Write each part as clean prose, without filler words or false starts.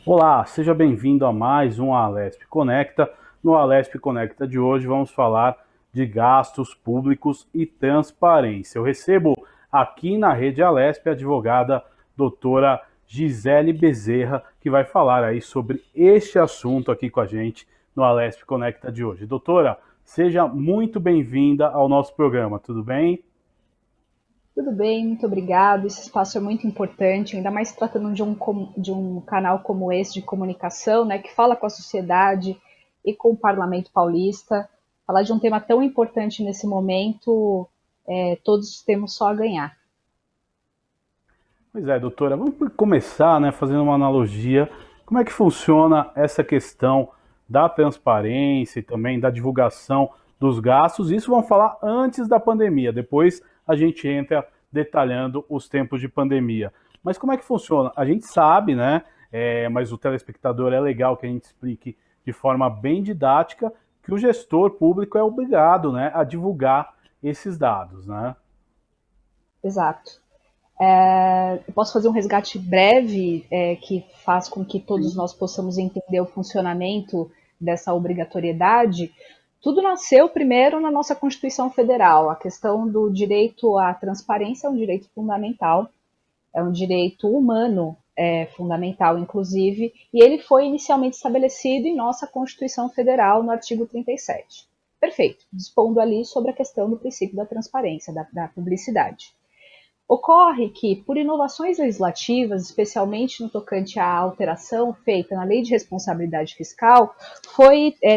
Olá, seja bem-vindo a mais um Alesp Conecta. No Alesp Conecta de hoje vamos falar de gastos públicos e transparência. Eu recebo aqui na Rede Alesp a advogada doutora Gisele Bezerra, que vai falar aí sobre este assunto aqui com a gente no Alesp Conecta de hoje. Doutora, seja muito bem-vinda ao nosso programa, tudo bem? Tudo bem, muito obrigado. Esse espaço é muito importante, ainda mais tratando de um canal como esse de comunicação, né, que fala com a sociedade e com o Parlamento Paulista. Falar de um tema tão importante nesse momento, todos temos só a ganhar. Pois é, doutora, vamos começar, né, fazendo uma analogia. Como é que funciona essa questão da transparência e também da divulgação dos gastos? Isso vamos falar antes da pandemia, depois a gente entra detalhando os tempos de pandemia. Mas como é que funciona? A gente sabe, né, mas o telespectador é legal que a gente explique de forma bem didática que o gestor público é obrigado, né, a divulgar esses dados, né? Exato. Eu posso fazer um resgate breve que faz com que todos nós possamos entender o funcionamento dessa obrigatoriedade. Tudo nasceu primeiro na nossa Constituição Federal. A questão do direito à transparência é um direito fundamental, é um direito humano fundamental, inclusive, e ele foi inicialmente estabelecido em nossa Constituição Federal, no artigo 37. Perfeito, dispondo ali sobre a questão do princípio da transparência, da publicidade. Ocorre que, por inovações legislativas, especialmente no tocante à alteração feita na Lei de Responsabilidade Fiscal,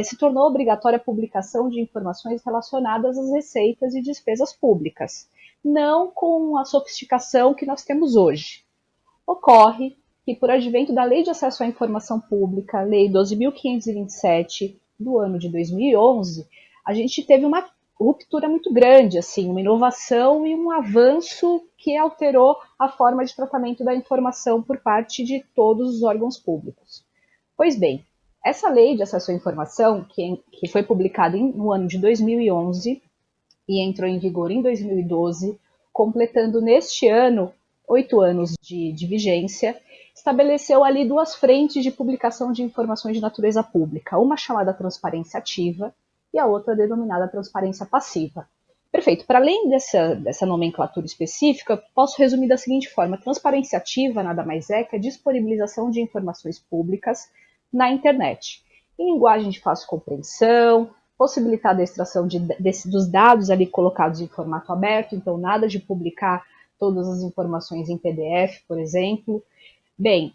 se tornou obrigatória a publicação de informações relacionadas às receitas e despesas públicas, não com a sofisticação que nós temos hoje. Ocorre que, por advento da Lei de Acesso à Informação Pública, Lei 12.527, do ano de 2011, a gente teve uma ruptura muito grande, assim, uma inovação e um avanço que alterou a forma de tratamento da informação por parte de todos os órgãos públicos. Pois bem, essa lei de acesso à informação, que foi publicada no ano de 2011 e entrou em vigor em 2012, completando neste ano 8 anos de vigência, estabeleceu ali duas frentes de publicação de informações de natureza pública, uma chamada transparência ativa e a outra denominada transparência passiva. Perfeito. Para além dessa nomenclatura específica, posso resumir da seguinte forma: transparência ativa nada mais é que a disponibilização de informações públicas na internet, em linguagem de fácil compreensão, possibilitar a extração dos dados ali colocados em formato aberto, então nada de publicar todas as informações em PDF, por exemplo. Bem,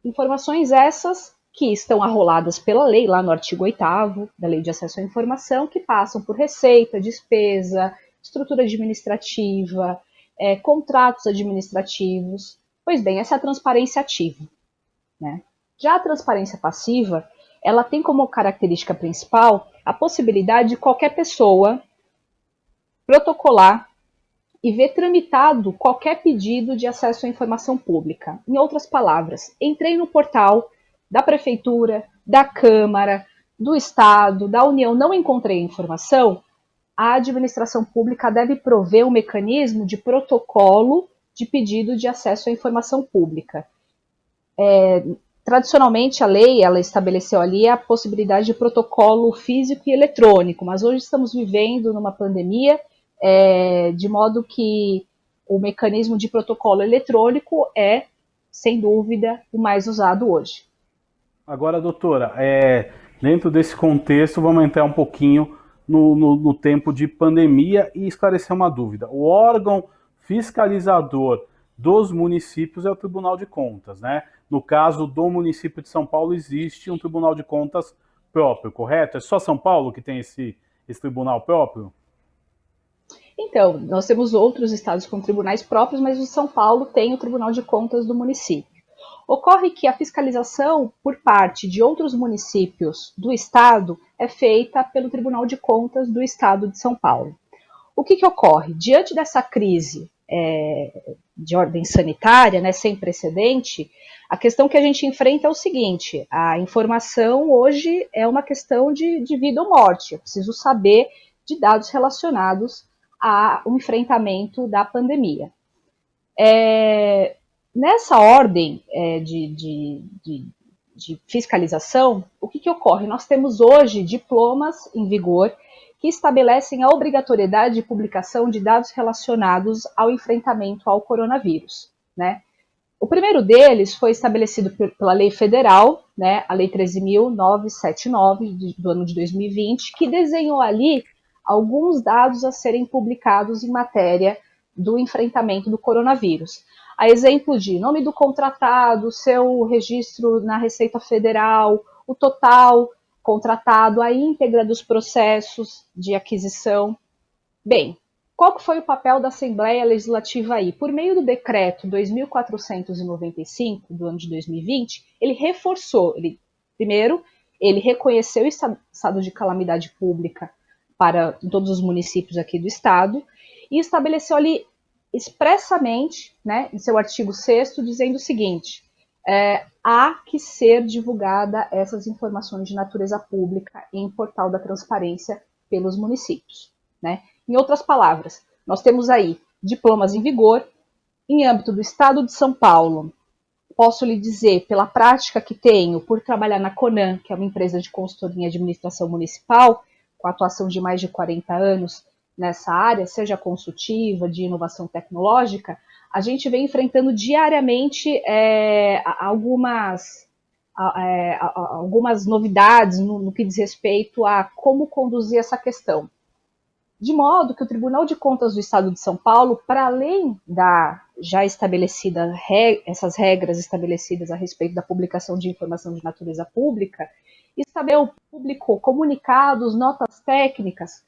informações essas que estão arroladas pela lei, lá no artigo 8º da Lei de Acesso à Informação, que passam por receita, despesa, estrutura administrativa, contratos administrativos. Pois bem, essa é a transparência ativa, né? Já a transparência passiva, ela tem como característica principal a possibilidade de qualquer pessoa protocolar e ver tramitado qualquer pedido de acesso à informação pública. Em outras palavras, entrei no portal da Prefeitura, da Câmara, do Estado, da União, não encontrei informação, a administração pública deve prover um mecanismo de protocolo de pedido de acesso à informação pública. Tradicionalmente, a lei ela estabeleceu ali a possibilidade de protocolo físico e eletrônico, mas hoje estamos vivendo numa pandemia, de modo que o mecanismo de protocolo eletrônico é, sem dúvida, o mais usado hoje. Agora, doutora, dentro desse contexto, vamos entrar um pouquinho no tempo de pandemia e esclarecer uma dúvida. O órgão fiscalizador dos municípios é o Tribunal de Contas, né? No caso do município de São Paulo, existe um Tribunal de Contas próprio, correto? É só São Paulo que tem esse tribunal próprio? Então, nós temos outros estados com tribunais próprios, mas o São Paulo tem o Tribunal de Contas do município. Ocorre que a fiscalização por parte de outros municípios do estado é feita pelo Tribunal de Contas do estado de São Paulo. O que ocorre? Diante dessa crise de ordem sanitária, né, sem precedente, a questão que a gente enfrenta é o seguinte: a informação hoje é uma questão de vida ou morte. Eu preciso saber de dados relacionados ao enfrentamento da pandemia. Nessa ordem de fiscalização, o que ocorre? Nós temos hoje diplomas em vigor que estabelecem a obrigatoriedade de publicação de dados relacionados ao enfrentamento ao coronavírus, né? O primeiro deles foi estabelecido pela lei federal, né, a lei 13.979 do ano de 2020, que desenhou ali alguns dados a serem publicados em matéria do enfrentamento do coronavírus. A exemplo de nome do contratado, seu registro na Receita Federal, o total contratado, a íntegra dos processos de aquisição. Bem, qual que foi o papel da Assembleia Legislativa aí? Por meio do decreto 2.495, do ano de 2020, ele reforçou, primeiro, ele reconheceu o estado de calamidade pública para todos os municípios aqui do estado e estabeleceu ali expressamente, né, em seu artigo 6º, dizendo o seguinte: há que ser divulgada essas informações de natureza pública em portal da transparência pelos municípios, né? Em outras palavras, nós temos aí diplomas em vigor. Em âmbito do Estado de São Paulo, posso lhe dizer, pela prática que tenho, por trabalhar na Conan, que é uma empresa de consultoria em administração municipal, com atuação de mais de 40 anos nessa área, seja consultiva, de inovação tecnológica, a gente vem enfrentando diariamente algumas novidades no que diz respeito a como conduzir essa questão. De modo que o Tribunal de Contas do Estado de São Paulo, para além da já estabelecida, essas regras estabelecidas a respeito da publicação de informação de natureza pública, publicou comunicados, notas técnicas,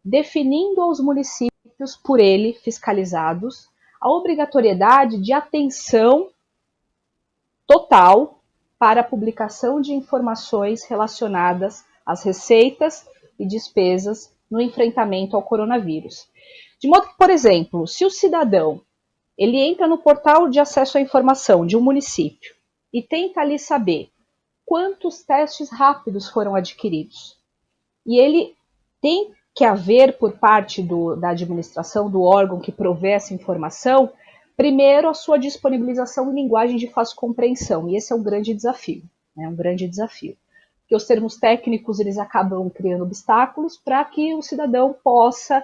definindo aos municípios por ele fiscalizados a obrigatoriedade de atenção total para a publicação de informações relacionadas às receitas e despesas no enfrentamento ao coronavírus. De modo que, por exemplo, se o cidadão ele entra no portal de acesso à informação de um município e tenta ali saber quantos testes rápidos foram adquiridos, e ele tem que haver por parte da administração, do órgão que provê essa informação, primeiro a sua disponibilização em linguagem de fácil compreensão, e esse é um grande desafio, né? Um grande desafio. Porque os termos técnicos eles acabam criando obstáculos para que o cidadão possa,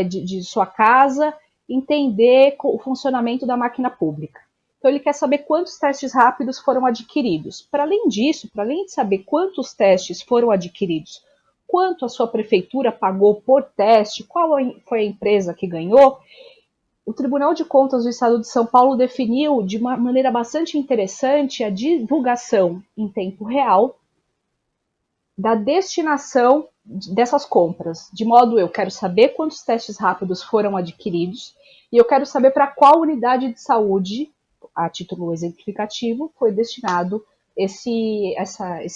de sua casa, entender o funcionamento da máquina pública. Então ele quer saber quantos testes rápidos foram adquiridos. Para além disso, para além de saber quantos testes foram adquiridos, quanto a sua prefeitura pagou por teste, qual foi a empresa que ganhou, o Tribunal de Contas do Estado de São Paulo definiu de uma maneira bastante interessante a divulgação em tempo real da destinação dessas compras. De modo, eu quero saber quantos testes rápidos foram adquiridos e eu quero saber para qual unidade de saúde, a título exemplificativo, foi destinado esse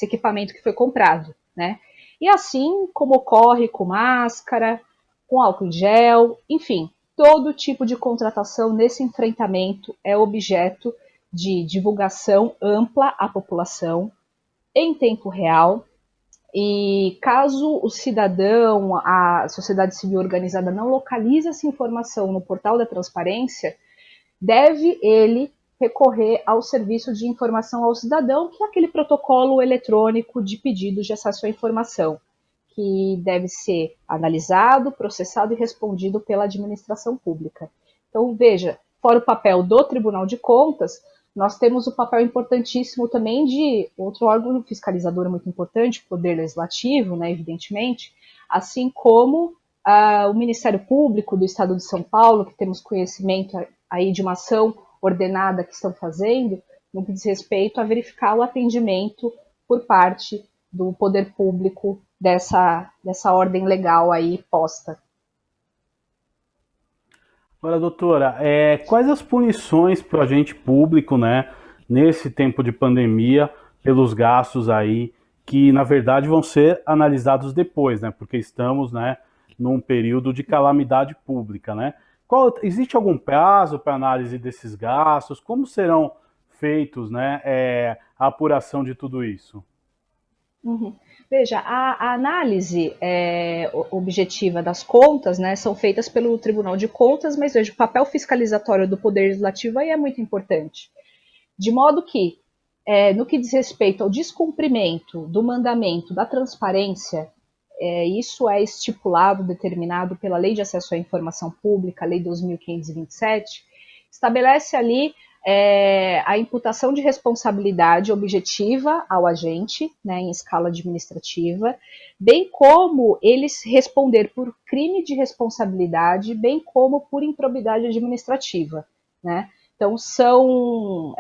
equipamento que foi comprado, né? E assim como ocorre com máscara, com álcool em gel, enfim, todo tipo de contratação nesse enfrentamento é objeto de divulgação ampla à população, em tempo real. E caso o cidadão, a sociedade civil organizada não localize essa informação no portal da transparência, deve ele recorrer ao serviço de informação ao cidadão, que é aquele protocolo eletrônico de pedidos de acesso à informação, que deve ser analisado, processado e respondido pela administração pública. Então, veja, fora o papel do Tribunal de Contas, nós temos o papel importantíssimo também de outro órgão fiscalizador muito importante, o Poder Legislativo, né, evidentemente, assim como o Ministério Público do Estado de São Paulo, que temos conhecimento aí de uma ação ordenada que estão fazendo, no que diz respeito a verificar o atendimento por parte do poder público dessa ordem legal aí posta. Agora, doutora, quais as punições para o agente público, né, nesse tempo de pandemia, pelos gastos aí, que na verdade vão ser analisados depois, né, porque estamos, né, num período de calamidade pública, né? Existe algum prazo para análise desses gastos? Como serão feitos, né, a apuração de tudo isso? Uhum. Veja, a análise objetiva das contas, né, são feitas pelo Tribunal de Contas, mas veja, o papel fiscalizatório do Poder Legislativo aí é muito importante. De modo que, No que diz respeito ao descumprimento do mandamento da transparência, isso é estipulado, determinado pela Lei de Acesso à Informação Pública, Lei 2.527, estabelece ali a imputação de responsabilidade objetiva ao agente, né, em escala administrativa, bem como eles responder por crime de responsabilidade, bem como por improbidade administrativa, né? Então, são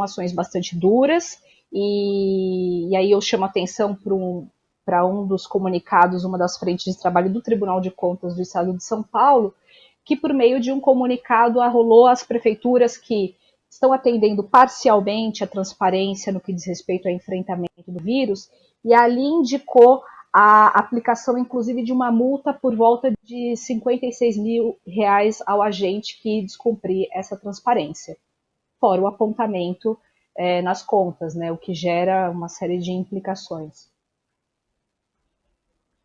ações bastante duras, e aí eu chamo a atenção para um dos comunicados, uma das frentes de trabalho do Tribunal de Contas do Estado de São Paulo, que por meio de um comunicado arrolou às prefeituras que estão atendendo parcialmente a transparência no que diz respeito ao enfrentamento do vírus, e ali indicou a aplicação, inclusive, de uma multa por volta de R$56 mil ao agente que descumprir essa transparência, fora o apontamento nas contas, né, o que gera uma série de implicações.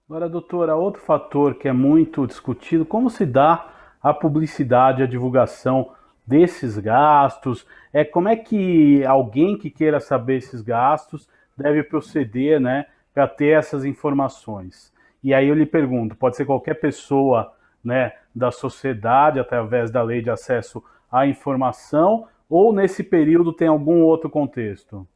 Agora, doutora, outro fator que é muito discutido, como se dá a publicidade, a divulgação desses gastos? Como é que alguém que queira saber esses gastos deve proceder, né, para ter essas informações? E aí eu lhe pergunto, pode ser qualquer pessoa, né, da sociedade, através da lei de acesso à informação, ou nesse período tem algum outro contexto?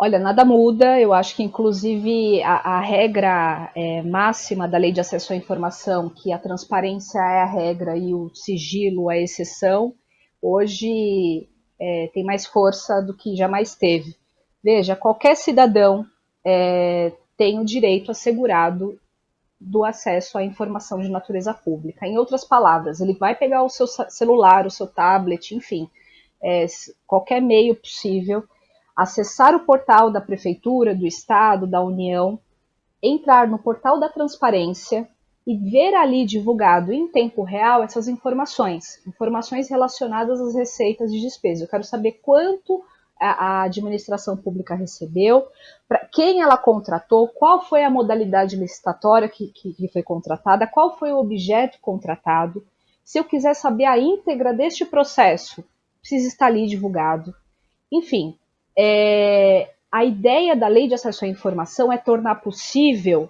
Olha, nada muda. Eu acho que, inclusive, a regra máxima da Lei de Acesso à Informação, que a transparência é a regra e o sigilo a exceção, hoje tem mais força do que jamais teve. Veja, qualquer cidadão tem o direito assegurado do acesso à informação de natureza pública. Em outras palavras, ele vai pegar o seu celular, o seu tablet, enfim, qualquer meio possível, acessar o portal da Prefeitura, do Estado, da União, entrar no portal da transparência e ver ali divulgado em tempo real essas informações relacionadas às receitas de despesa. Eu quero saber quanto a administração pública recebeu, para quem ela contratou, qual foi a modalidade licitatória que foi contratada, qual foi o objeto contratado. Se eu quiser saber a íntegra deste processo, precisa estar ali divulgado. Enfim, a ideia da Lei de Acesso à Informação é tornar possível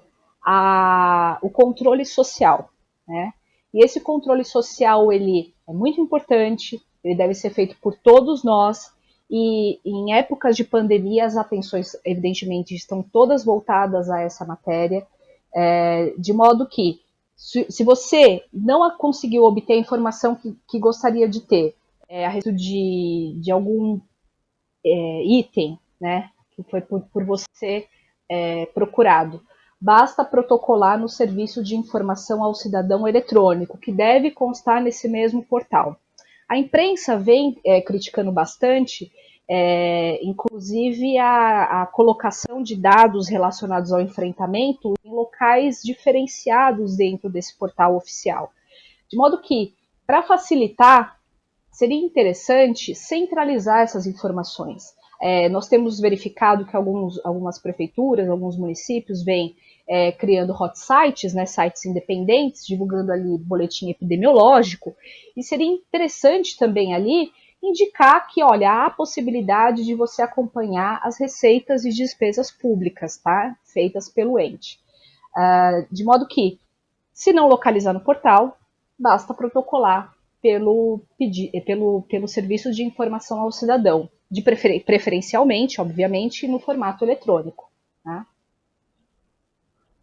o controle social, né? E esse controle social, ele é muito importante, ele deve ser feito por todos nós, e em épocas de pandemia as atenções, evidentemente, estão todas voltadas a essa matéria, de modo que, se você não conseguiu obter a informação que gostaria de ter a respeito de algum item, né, que foi por você procurado, basta protocolar no Serviço de Informação ao Cidadão eletrônico, que deve constar nesse mesmo portal. A imprensa vem criticando bastante, inclusive a colocação de dados relacionados ao enfrentamento em locais diferenciados dentro desse portal oficial. De modo que, para facilitar, seria interessante centralizar essas informações. Nós temos verificado que algumas prefeituras, alguns municípios vêm criando hot sites, né, sites independentes, divulgando ali boletim epidemiológico, e seria interessante também ali indicar que, olha, há a possibilidade de você acompanhar as receitas e despesas públicas, tá, feitas pelo ente. De modo que, se não localizar no portal, basta protocolar pelo Serviço de Informação ao Cidadão, preferencialmente, obviamente, no formato eletrônico. Né?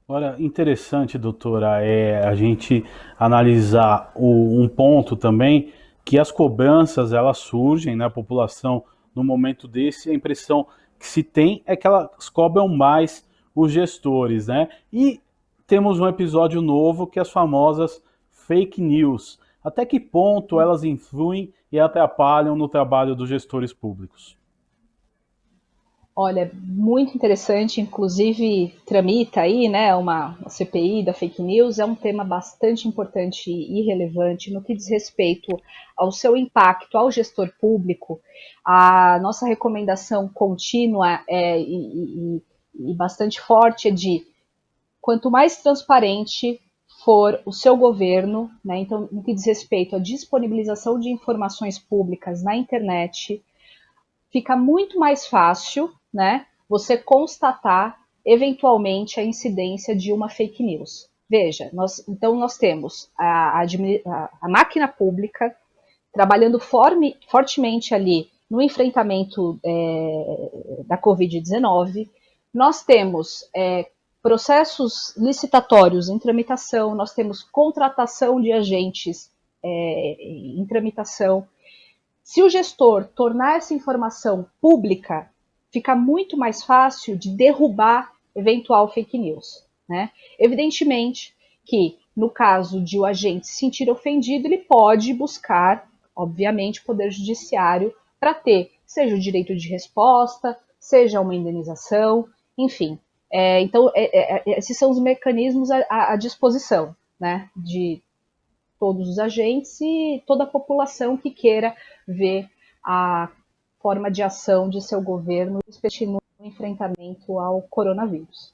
Olha, interessante, doutora, a gente analisar um ponto também, que as cobranças, elas surgem na população no momento desse, a impressão que se tem é que elas cobram mais os gestores, né? E temos um episódio novo que é as famosas fake news. Até que ponto elas influem e atrapalham no trabalho dos gestores públicos? Olha, muito interessante, inclusive tramita aí, né, uma CPI da fake news, é um tema bastante importante e relevante no que diz respeito ao seu impacto ao gestor público. A nossa recomendação contínua e bastante forte é de quanto mais transparente for o seu governo, né, então no que diz respeito à disponibilização de informações públicas na internet, fica muito mais fácil, né, você constatar eventualmente a incidência de uma fake news. Veja, então nós temos a máquina pública trabalhando fortemente ali no enfrentamento da Covid-19. Nós temos processos licitatórios em tramitação, nós temos contratação de agentes em tramitação. Se o gestor tornar essa informação pública, fica muito mais fácil de derrubar eventual fake news, né? Evidentemente que, no caso de o agente se sentir ofendido, ele pode buscar, obviamente, o Poder Judiciário para ter, seja o direito de resposta, seja uma indenização, enfim. Então, esses são os mecanismos à disposição, né, de todos os agentes e toda a população que queira ver a forma de ação de seu governo no enfrentamento ao coronavírus.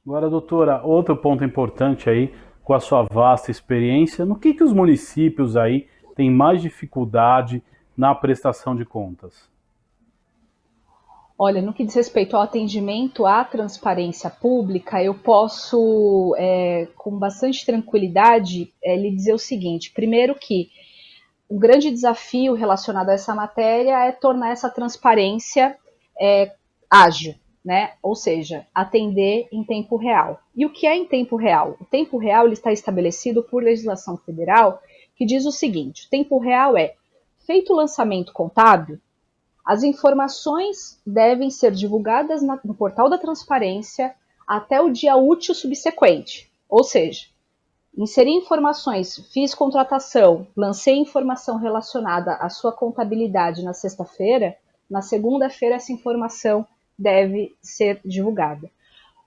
Agora, doutora, outro ponto importante aí, com a sua vasta experiência, no que os municípios aí têm mais dificuldade na prestação de contas? Olha, no que diz respeito ao atendimento à transparência pública, eu posso, com bastante tranquilidade, lhe dizer o seguinte: primeiro que o grande desafio relacionado a essa matéria é tornar essa transparência ágil, né? Ou seja, atender em tempo real. E o que é em tempo real? O tempo real ele está estabelecido por legislação federal que diz o seguinte: o tempo real é, feito o lançamento contábil, as informações devem ser divulgadas no portal da transparência até o dia útil subsequente. Ou seja, inserir informações, fiz contratação, lancei informação relacionada à sua contabilidade na sexta-feira, na segunda-feira essa informação deve ser divulgada.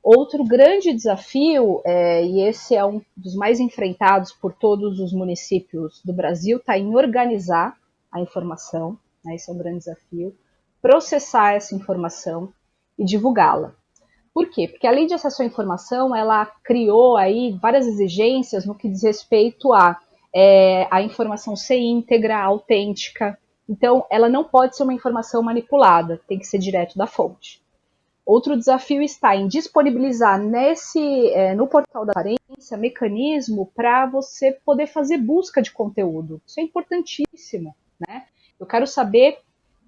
Outro grande desafio, e esse é um dos mais enfrentados por todos os municípios do Brasil, está em organizar a informação, né, esse é um grande desafio, processar essa informação e divulgá-la. Por quê? Porque a Lei de Acesso à Informação, ela criou aí várias exigências no que diz respeito a informação ser íntegra, autêntica. Então, ela não pode ser uma informação manipulada, tem que ser direto da fonte. Outro desafio está em disponibilizar no portal da transparência mecanismo para você poder fazer busca de conteúdo. Isso é importantíssimo, né? Eu quero saber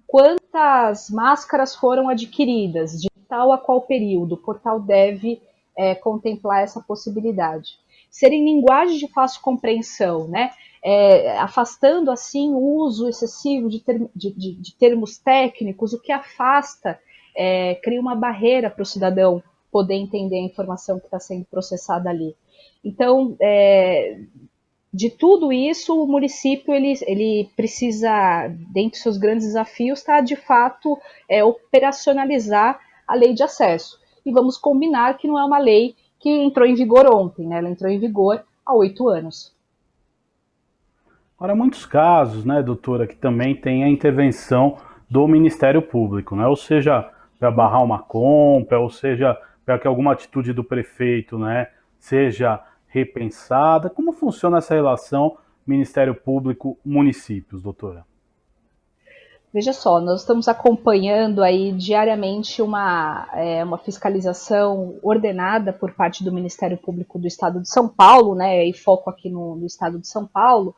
quantas máscaras foram adquiridas, de tal a qual período. O portal deve contemplar essa possibilidade. Ser em linguagem de fácil compreensão, né? Afastando assim o uso excessivo de termos técnicos, o que afasta, cria uma barreira para o cidadão poder entender a informação que está sendo processada ali. Então, de tudo isso, o município ele precisa, dentre os seus grandes desafios, está de fato operacionalizar a lei de acesso. E vamos combinar que não é uma lei que entrou em vigor ontem, né? Ela entrou em vigor há 8 anos. Agora, muitos casos, né, doutora, que também tem a intervenção do Ministério Público, né? Ou seja, para barrar uma compra, ou seja, para que alguma atitude do prefeito, né, seja repensada. Como funciona essa relação Ministério Público-municípios, doutora? Veja só, nós estamos acompanhando aí diariamente uma fiscalização ordenada por parte do Ministério Público do Estado de São Paulo, né, e foco aqui no Estado de São Paulo,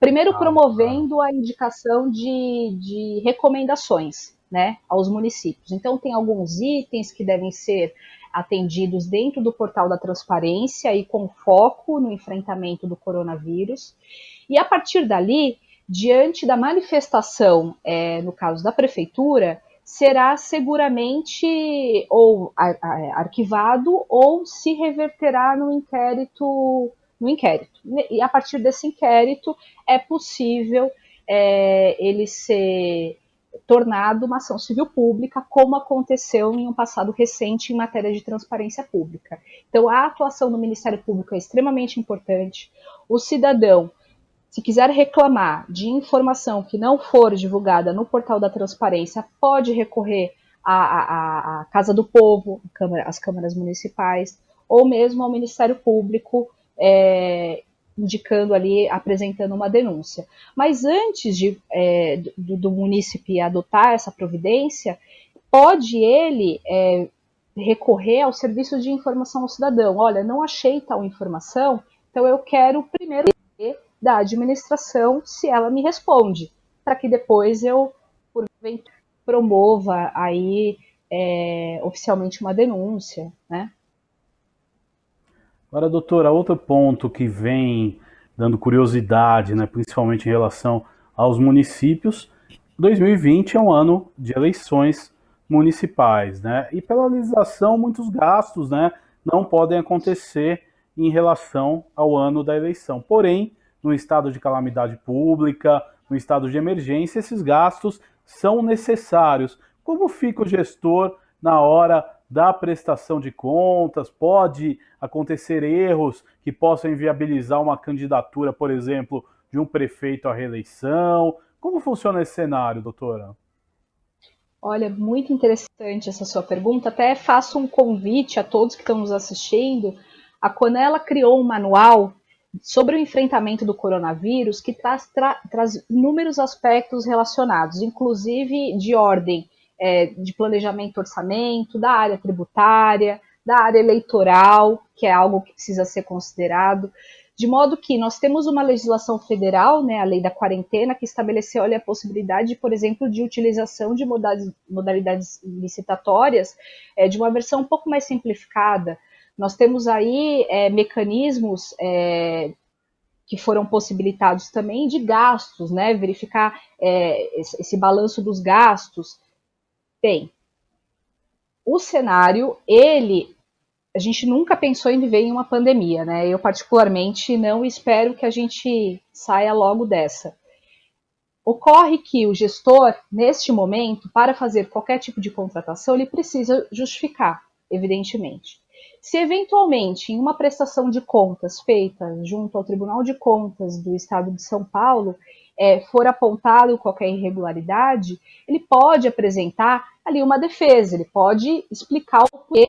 primeiro promovendo a indicação de recomendações, né, aos municípios. Então tem alguns itens que devem ser atendidos dentro do portal da transparência e com foco no enfrentamento do coronavírus. E a partir dali, diante da manifestação, no caso da prefeitura, será seguramente ou arquivado ou se reverterá no inquérito. E a partir desse inquérito é possível ele ser tornado uma ação civil pública, como aconteceu em um passado recente em matéria de transparência pública. Então, a atuação do Ministério Público é extremamente importante. O cidadão, se quiser reclamar de informação que não for divulgada no portal da transparência, pode recorrer à Casa do Povo, às câmaras municipais, ou mesmo ao Ministério Público, indicando ali, apresentando uma denúncia. Mas antes do munícipe adotar essa providência, pode ele recorrer ao serviço de informação ao cidadão. Olha, não achei tal informação, então eu quero primeiro ver da administração se ela me responde, para que depois eu, porventura, promova aí oficialmente uma denúncia, né? Agora, doutora, outro ponto que vem dando curiosidade, né, principalmente em relação aos municípios, 2020 é um ano de eleições municipais, né? E pela legislação, muitos gastos, né, não podem acontecer em relação ao ano da eleição. Porém, no estado de calamidade pública, no estado de emergência, esses gastos são necessários. Como fica o gestor na hora da prestação de contas? Pode acontecer erros que possam inviabilizar uma candidatura, por exemplo, de um prefeito à reeleição? Como funciona esse cenário, doutora? Olha, muito interessante essa sua pergunta. Até faço um convite a todos que estão nos assistindo. A Conela criou um manual sobre o enfrentamento do coronavírus que traz inúmeros aspectos relacionados, inclusive de ordem de planejamento, orçamento, da área tributária, da área eleitoral, que é algo que precisa ser considerado, de modo que nós temos uma legislação federal, né, a lei da quarentena, que estabeleceu ali, a possibilidade, por exemplo, de utilização de modalidades licitatórias de uma versão um pouco mais simplificada. Nós temos aí mecanismos que foram possibilitados também de gastos, né, verificar esse balanço dos gastos. Bem, o cenário, a gente nunca pensou em viver em uma pandemia, né? Eu particularmente não espero que a gente saia logo dessa. Ocorre que o gestor, neste momento, para fazer qualquer tipo de contratação, ele precisa justificar, evidentemente. Se eventualmente, em uma prestação de contas feita junto ao Tribunal de Contas do Estado de São Paulo, for apontado qualquer irregularidade, ele pode apresentar ali uma defesa, ele pode explicar o porquê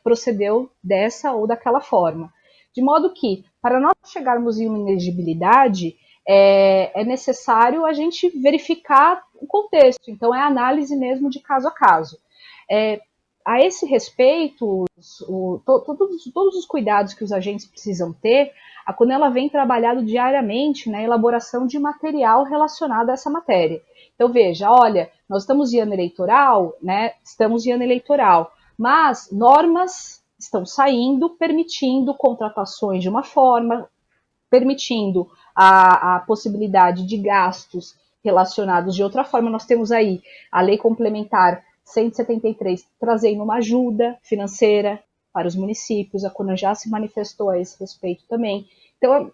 procedeu dessa ou daquela forma. De modo que, para nós chegarmos em uma inegibilidade, é necessário a gente verificar o contexto. Então, é análise mesmo de caso a caso. A esse respeito, todos os cuidados que os agentes precisam ter, a Conela vem trabalhando diariamente na elaboração de material relacionado a essa matéria. Então, veja, olha, nós estamos em ano eleitoral, né? Estamos em ano eleitoral, mas normas estão saindo, permitindo contratações de uma forma, permitindo a possibilidade de gastos relacionados de outra forma. Nós temos aí a Lei Complementar 173 trazendo uma ajuda financeira para os municípios, a Conan já se manifestou a esse respeito também. Então,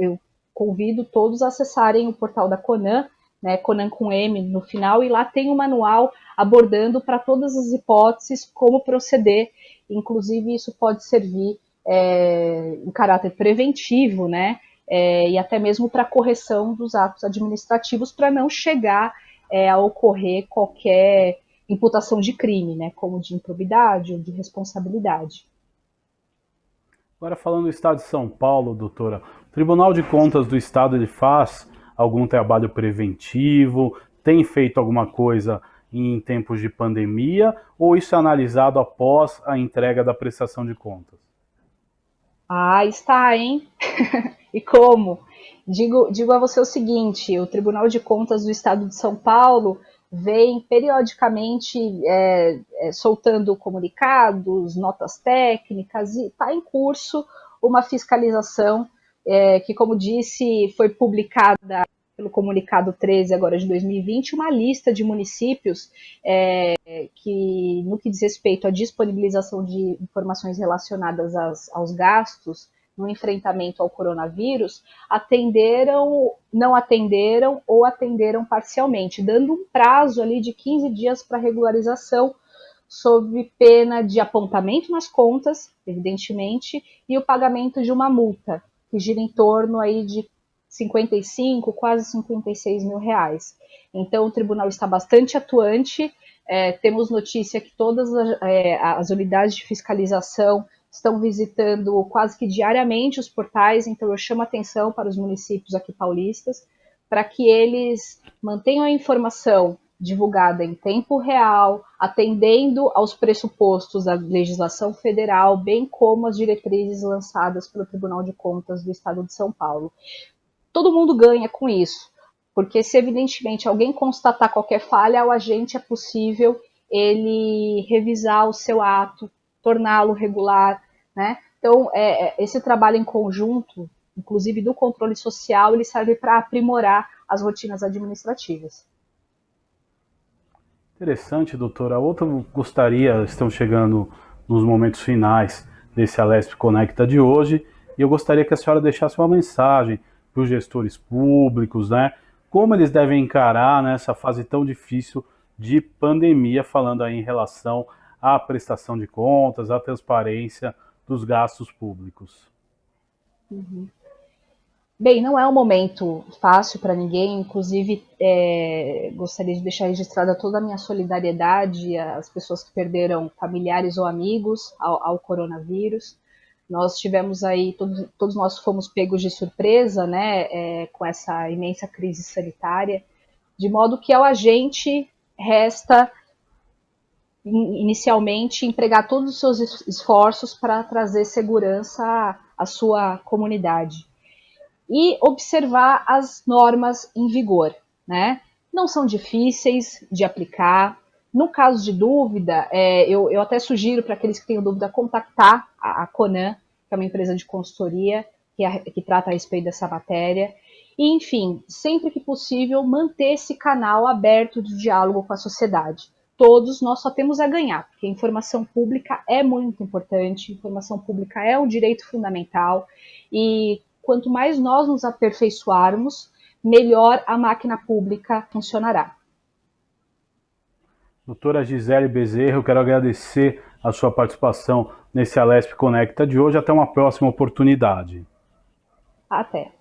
eu convido todos a acessarem o portal da Conan, né, Conan com M no final, e lá tem um manual abordando para todas as hipóteses como proceder. Inclusive, isso pode servir em caráter preventivo, né, e até mesmo para correção dos atos administrativos, para não chegar a ocorrer qualquer imputação de crime, né, como de improbidade ou de responsabilidade. Agora falando do Estado de São Paulo, doutora, o Tribunal de Contas do Estado ele faz algum trabalho preventivo, tem feito alguma coisa em tempos de pandemia, ou isso é analisado após a entrega da prestação de contas? Ah, está, hein? E como? Digo a você o seguinte, o Tribunal de Contas do Estado de São Paulo vem periodicamente soltando comunicados, notas técnicas, e está em curso uma fiscalização que, como disse, foi publicada pelo comunicado 13 agora de 2020, uma lista de municípios que, no que diz respeito à disponibilização de informações relacionadas aos gastos no enfrentamento ao coronavírus, atenderam, não atenderam ou atenderam parcialmente, dando um prazo ali de 15 dias para regularização, sob pena de apontamento nas contas, evidentemente, e o pagamento de uma multa, que gira em torno aí de 55, quase 56 mil reais. Então, o tribunal está bastante atuante, temos notícia que todas as unidades de fiscalização estão visitando quase que diariamente os portais, então eu chamo atenção para os municípios aqui paulistas, para que eles mantenham a informação divulgada em tempo real, atendendo aos pressupostos da legislação federal, bem como as diretrizes lançadas pelo Tribunal de Contas do Estado de São Paulo. Todo mundo ganha com isso, porque se evidentemente alguém constatar qualquer falha ao agente, é possível ele revisar o seu ato, torná-lo regular, né? Então, esse trabalho em conjunto, inclusive do controle social, ele serve para aprimorar as rotinas administrativas. Interessante, doutora. Outra gostaria, estamos chegando nos momentos finais desse Alesp Conecta de hoje, e eu gostaria que a senhora deixasse uma mensagem para os gestores públicos, né? Como eles devem encarar, né, essa fase tão difícil de pandemia, falando aí em relação à prestação de contas, à transparência dos gastos públicos. Uhum. Bem, não é um momento fácil para ninguém, inclusive gostaria de deixar registrada toda a minha solidariedade às pessoas que perderam familiares ou amigos ao coronavírus. Nós tivemos aí, todos nós fomos pegos de surpresa, né, com essa imensa crise sanitária, de modo que ao agente resta, inicialmente, empregar todos os seus esforços para trazer segurança à sua comunidade e observar as normas em vigor, né? Não são difíceis de aplicar. No caso de dúvida, eu até sugiro para aqueles que tenham dúvida contactar a Conan, que é uma empresa de consultoria que trata a respeito dessa matéria. E, enfim, sempre que possível, manter esse canal aberto de diálogo com a sociedade. Todos nós só temos a ganhar, porque a informação pública é muito importante, informação pública é um direito fundamental e quanto mais nós nos aperfeiçoarmos, melhor a máquina pública funcionará. Doutora Gisele Bezerra, eu quero agradecer a sua participação nesse Alesp Conecta de hoje. Até uma próxima oportunidade. Até.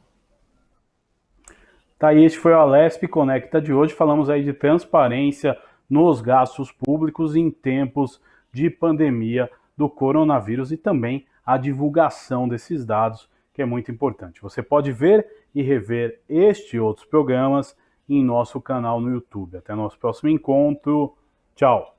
Tá aí, este foi o Alesp Conecta de hoje. Falamos aí de transparência nos gastos públicos em tempos de pandemia do coronavírus e também a divulgação desses dados, que é muito importante. Você pode ver e rever este e outros programas em nosso canal no YouTube. Até nosso próximo encontro. Tchau!